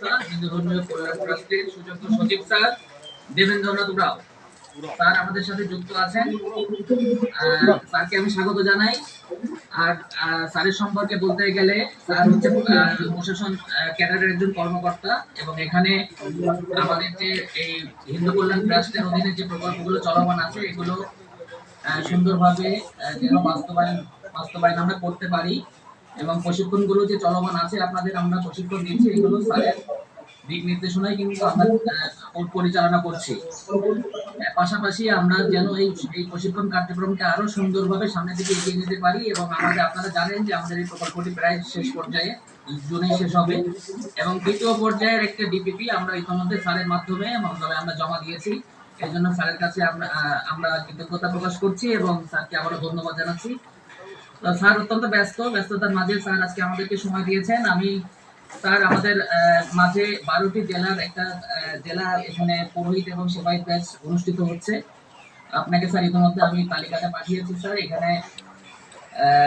কর্মকর্তা হিন্দু ধর্মীয় কল্যাণ ট্রাস্টের সুযোগ্য সচিব স্যার দেবেন্দ্রনাথ উরাও স্যার আমাদের সাথে যুক্ত আছেন। স্যারকে আমি স্বাগত জানাই। আর স্যারের সম্পর্কে বলতে গেলে স্যার হচ্ছে প্রশাসন ক্যাডারের একজন কর্মকর্তা এবং এখানে আমাদের যে এই হিন্দু কল্যাণ ট্রাস্টের অধীনে যে প্রকল্পগুলো চলমান আছে এগুলো সুন্দরভাবে যেন বাস্তবায়ন আমরা করতে পারি এবং প্রশিক্ষণগুলো যে চলমান আছে আপনাদের আমরা প্রশিক্ষণ দিচ্ছি এগুলো স্যারের দিক নির্দেশনায় কিন্তু আমরা পরিচালনা করছি। পাশাপাশি আমরা যেন এই প্রশিক্ষণ কার্যক্রমকে আরো সুন্দরভাবে সামনের দিকে এগিয়ে নিতে পারি এবং আমাদের আপনারা জানেন যে আমাদের এই প্রকল্পটি প্রায় শেষ পর্যায়ে, জুনে শেষ হবে এবং তৃতীয় পর্যায়ের একটা ডিপিপি আমরা ইতিমধ্যে স্যারের মাধ্যমে মন্ত্রণালয়ে আমরা জমা দিয়েছি। এই জন্য স্যারের কাছে আমরা কৃতজ্ঞতা প্রকাশ করছি এবং স্যারকে আবারও ধন্যবাদ জানাচ্ছি। স্যার অত্যন্ত ব্যস্ততার মাঝে স্যার আজকে আমাদেরকে সময় দিয়েছেন। আমি স্যার আমাদের মাঝে 12টি জেলার একটা জেলা এখানে পুরোহিত এবং সেবায়িত ব্যাচ অনুষ্ঠিত হচ্ছে। আপনাকে স্যার ইতিমধ্যে আমি তালিকাটা পাঠিয়েছি স্যার। এখানে